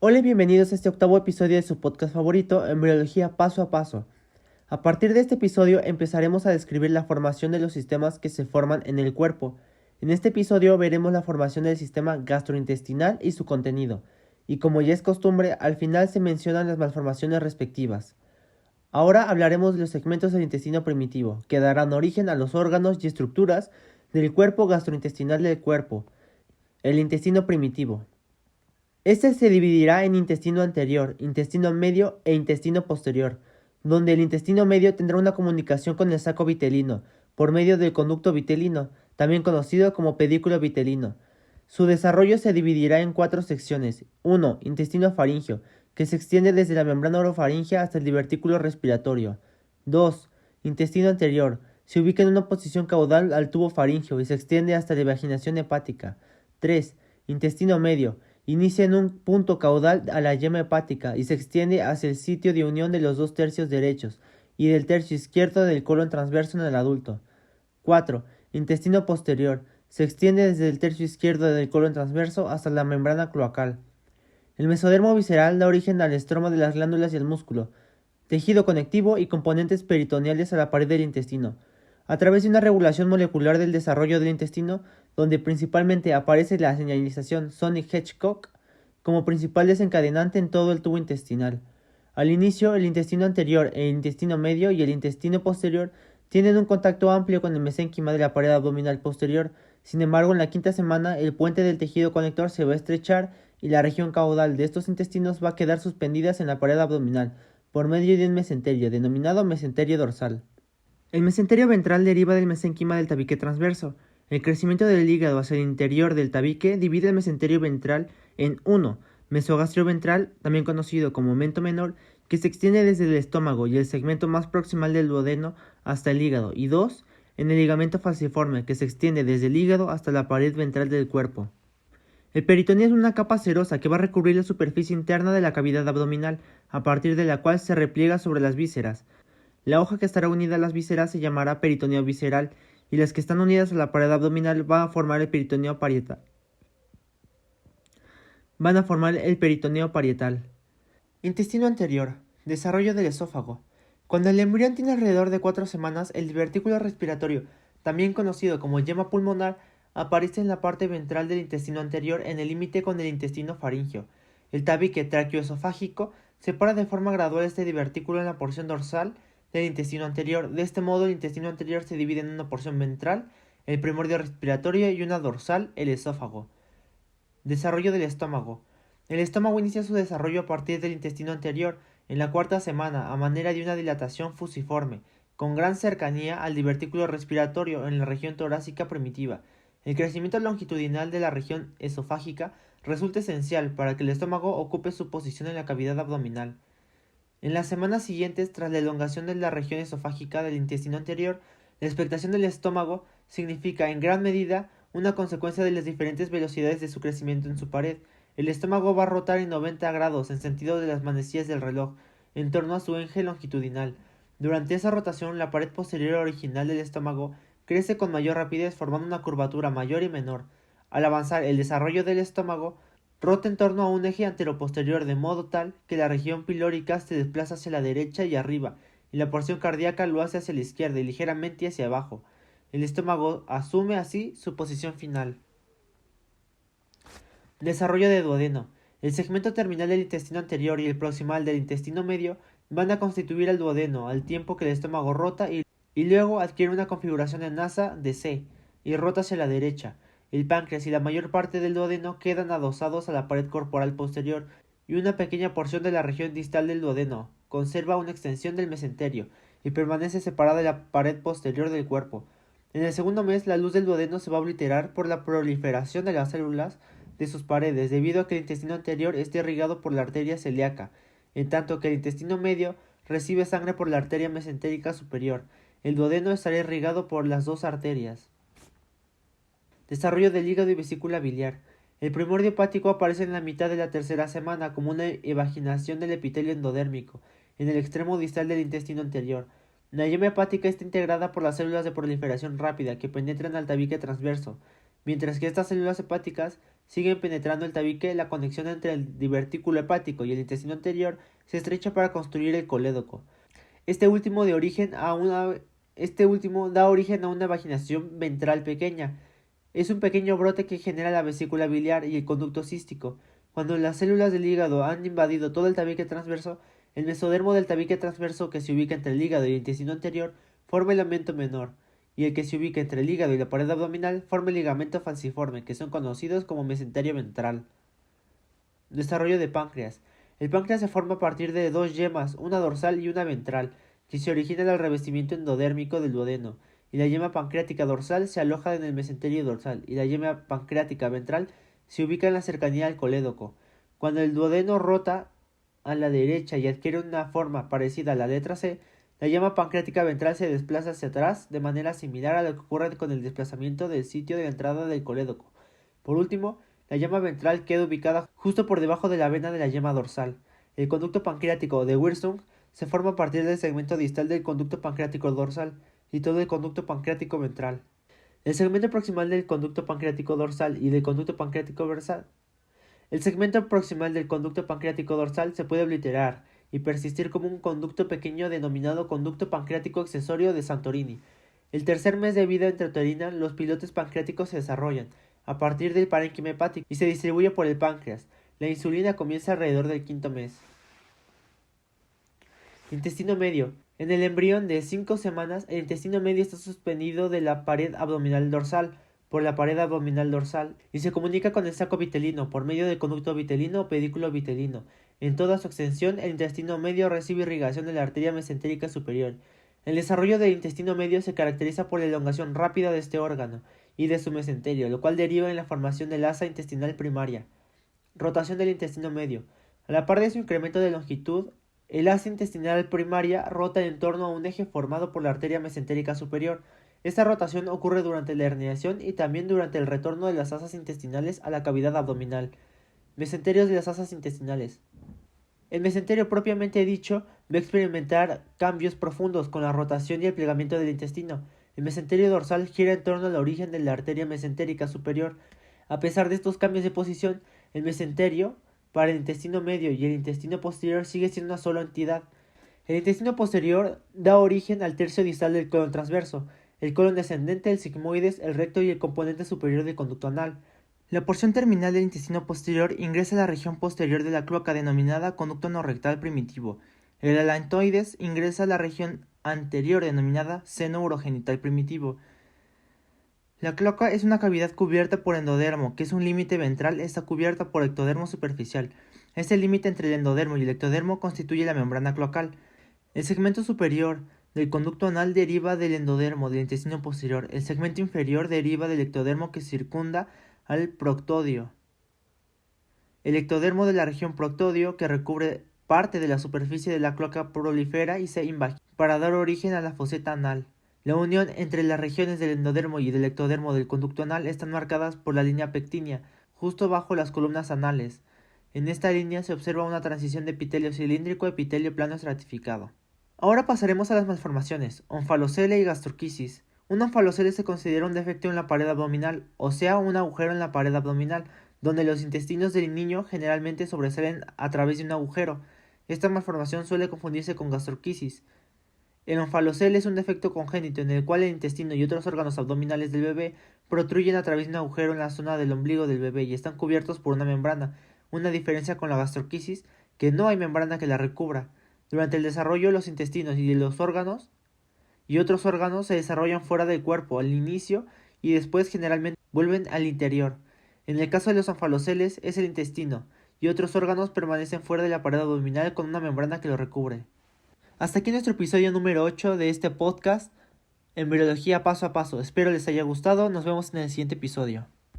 Hola y bienvenidos a este octavo episodio de su podcast favorito, Embriología Paso a Paso. A partir de este episodio empezaremos a describir la formación de los sistemas que se forman en el cuerpo. En este episodio veremos la formación del sistema gastrointestinal y su contenido, y como ya es costumbre, al final se mencionan las malformaciones respectivas. Ahora hablaremos de los segmentos del intestino primitivo, que darán origen a los órganos y estructuras del cuerpo gastrointestinal del cuerpo, el intestino primitivo. Este se dividirá en intestino anterior, intestino medio e intestino posterior, donde el intestino medio tendrá una comunicación con el saco vitelino, por medio del conducto vitelino, también conocido como pedículo vitelino. Su desarrollo se dividirá en 4 secciones. 1. Intestino faríngeo, que se extiende desde la membrana orofaríngea hasta el divertículo respiratorio. 2. Intestino anterior, se ubica en una posición caudal al tubo faríngeo y se extiende hasta la evaginación hepática. 3. Intestino medio, inicia en un punto caudal a la yema hepática y se extiende hacia el sitio de unión de los 2 tercios derechos y del tercio izquierdo del colon transverso en el adulto. 4. Intestino posterior. Se extiende desde el tercio izquierdo del colon transverso hasta la membrana cloacal. El mesodermo visceral da origen al estroma de las glándulas y el músculo, tejido conectivo y componentes peritoneales a la pared del intestino, a través de una regulación molecular del desarrollo del intestino, donde principalmente aparece la señalización Sonic-Hedgehog como principal desencadenante en todo el tubo intestinal. Al inicio, el intestino anterior, el intestino medio y el intestino posterior tienen un contacto amplio con el mesénquima de la pared abdominal posterior. Sin embargo, en la quinta semana, el puente del tejido conector se va a estrechar y la región caudal de estos intestinos va a quedar suspendidas en la pared abdominal por medio de un mesenterio, denominado mesenterio dorsal. El mesenterio ventral deriva del mesénquima del tabique transverso. El crecimiento del hígado hacia el interior del tabique divide el mesenterio ventral en 1. Mesogastrio ventral, también conocido como mento menor, que se extiende desde el estómago y el segmento más proximal del duodeno hasta el hígado, y 2. En el ligamento falciforme, que se extiende desde el hígado hasta la pared ventral del cuerpo. El peritoneo es una capa serosa que va a recubrir la superficie interna de la cavidad abdominal, a partir de la cual se repliega sobre las vísceras. La hoja que estará unida a las vísceras se llamará peritoneo visceral, y las que están unidas a la pared abdominal van a formar el peritoneo parietal. Intestino anterior. Desarrollo del esófago. Cuando el embrión tiene alrededor de 4 semanas, el divertículo respiratorio, también conocido como yema pulmonar, aparece en la parte ventral del intestino anterior en el límite con el intestino faríngeo. El tabique traqueoesofágico separa de forma gradual este divertículo en la porción dorsal del intestino anterior. De este modo, el intestino anterior se divide en una porción ventral, el primordio respiratorio, y una dorsal, el esófago. Desarrollo del estómago. El estómago inicia su desarrollo a partir del intestino anterior, en la cuarta semana, a manera de una dilatación fusiforme, con gran cercanía al divertículo respiratorio en la región torácica primitiva. El crecimiento longitudinal de la región esofágica resulta esencial para que el estómago ocupe su posición en la cavidad abdominal. En las semanas siguientes, tras la elongación de la región esofágica del intestino anterior, la expectación del estómago significa en gran medida una consecuencia de las diferentes velocidades de su crecimiento en su pared. El estómago va a rotar en 90 grados en sentido de las manecillas del reloj, en torno a su eje longitudinal. Durante esa rotación, la pared posterior original del estómago crece con mayor rapidez, formando una curvatura mayor y menor. Al avanzar el desarrollo del estómago, rota en torno a un eje anteroposterior de modo tal que la región pilórica se desplaza hacia la derecha y arriba, y la porción cardíaca lo hace hacia la izquierda y ligeramente hacia abajo. El estómago asume así su posición final. Desarrollo de duodeno. El segmento terminal del intestino anterior y el proximal del intestino medio van a constituir el duodeno al tiempo que el estómago rota y luego adquiere una configuración en asa de C y rota hacia la derecha. El páncreas y la mayor parte del duodeno quedan adosados a la pared corporal posterior y una pequeña porción de la región distal del duodeno conserva una extensión del mesenterio y permanece separada de la pared posterior del cuerpo. En el segundo mes, la luz del duodeno se va a obliterar por la proliferación de las células de sus paredes, debido a que el intestino anterior esté irrigado por la arteria celíaca, en tanto que el intestino medio recibe sangre por la arteria mesentérica superior. El duodeno estará irrigado por las dos arterias. Desarrollo del hígado y vesícula biliar. El primordio hepático aparece en la mitad de la tercera semana como una evaginación del epitelio endodérmico, en el extremo distal del intestino anterior. La yema hepática está integrada por las células de proliferación rápida que penetran al tabique transverso, mientras que estas células hepáticas siguen penetrando el tabique, la conexión entre el divertículo hepático y el intestino anterior se estrecha para construir el colédoco. Este último da origen a una vaginación ventral pequeña. Es un pequeño brote que genera la vesícula biliar y el conducto cístico. Cuando las células del hígado han invadido todo el tabique transverso, el mesodermo del tabique transverso que se ubica entre el hígado y el intestino anterior forma el lamento menor, y el que se ubica entre el hígado y la pared abdominal forma el ligamento falciforme, que son conocidos como mesenterio ventral. Desarrollo de páncreas. El páncreas se forma a partir de dos yemas, una dorsal y una ventral, que se originan al revestimiento endodérmico del duodeno, y la yema pancreática dorsal se aloja en el mesenterio dorsal, y la yema pancreática ventral se ubica en la cercanía al colédoco. Cuando el duodeno rota a la derecha y adquiere una forma parecida a la letra C, la yema pancreática ventral se desplaza hacia atrás de manera similar a lo que ocurre con el desplazamiento del sitio de la entrada del colédoco. Por último, la yema ventral queda ubicada justo por debajo de la vena de la yema dorsal. El conducto pancreático de Wirsung se forma a partir del segmento distal del conducto pancreático dorsal y todo el conducto pancreático ventral. El segmento proximal del conducto pancreático dorsal y del conducto pancreático ventral. El segmento proximal del conducto pancreático dorsal se puede obliterar y persistir como un conducto pequeño denominado conducto pancreático accesorio de Santorini. El tercer mes de vida intrauterina, los pilotes pancreáticos se desarrollan a partir del parénquima hepático y se distribuye por el páncreas. La insulina comienza alrededor del quinto mes. Intestino medio. En el embrión de 5 semanas, el intestino medio está suspendido de la pared abdominal dorsal por la pared abdominal dorsal y se comunica con el saco vitelino por medio del conducto vitelino o pedículo vitelino. En toda su extensión, el intestino medio recibe irrigación de la arteria mesentérica superior. El desarrollo del intestino medio se caracteriza por la elongación rápida de este órgano y de su mesenterio, lo cual deriva en la formación del asa intestinal primaria. Rotación del intestino medio. A la par de su incremento de longitud, el asa intestinal primaria rota en torno a un eje formado por la arteria mesentérica superior. Esta rotación ocurre durante la herniación y también durante el retorno de las asas intestinales a la cavidad abdominal. Mesenterios de las asas intestinales. El mesenterio propiamente dicho va a experimentar cambios profundos con la rotación y el plegamiento del intestino. El mesenterio dorsal gira en torno al origen de la arteria mesentérica superior. A pesar de estos cambios de posición, el mesenterio para el intestino medio y el intestino posterior sigue siendo una sola entidad. El intestino posterior da origen al tercio distal del colon transverso, el colon descendente, el sigmoides, el recto y el componente superior del conducto anal. La porción terminal del intestino posterior ingresa a la región posterior de la cloaca denominada conducto anorrectal primitivo. El alantoides ingresa a la región anterior denominada seno urogenital primitivo. La cloaca es una cavidad cubierta por endodermo, que es un límite ventral, está cubierta por ectodermo superficial. Este límite entre el endodermo y el ectodermo constituye la membrana cloacal. El segmento superior del conducto anal deriva del endodermo del intestino posterior. El segmento inferior deriva del ectodermo que circunda al proctodio. El ectodermo de la región proctodio, que recubre parte de la superficie de la cloaca, prolifera y se invagina para dar origen a la foseta anal. La unión entre las regiones del endodermo y del ectodermo del conducto anal están marcadas por la línea pectínea, justo bajo las columnas anales. En esta línea se observa una transición de epitelio cilíndrico a epitelio plano estratificado. Ahora pasaremos a las malformaciones, onfalocele y gastrosquisis. Un onfalocele se considera un defecto en la pared abdominal, o sea, un agujero en la pared abdominal, donde los intestinos del niño generalmente sobresalen a través de un agujero. Esta malformación suele confundirse con gastrosquisis. El onfalocele es un defecto congénito en el cual el intestino y otros órganos abdominales del bebé protruyen a través de un agujero en la zona del ombligo del bebé y están cubiertos por una membrana, una diferencia con la gastrosquisis, que no hay membrana que la recubra. Durante el desarrollo, los intestinos y los órganos y otros órganos se desarrollan fuera del cuerpo al inicio y después generalmente vuelven al interior. En el caso de los onfaloceles es el intestino y otros órganos permanecen fuera de la pared abdominal con una membrana que lo recubre. Hasta aquí nuestro episodio número 8 de este podcast, Embriología paso a paso. Espero les haya gustado. Nos vemos en el siguiente episodio.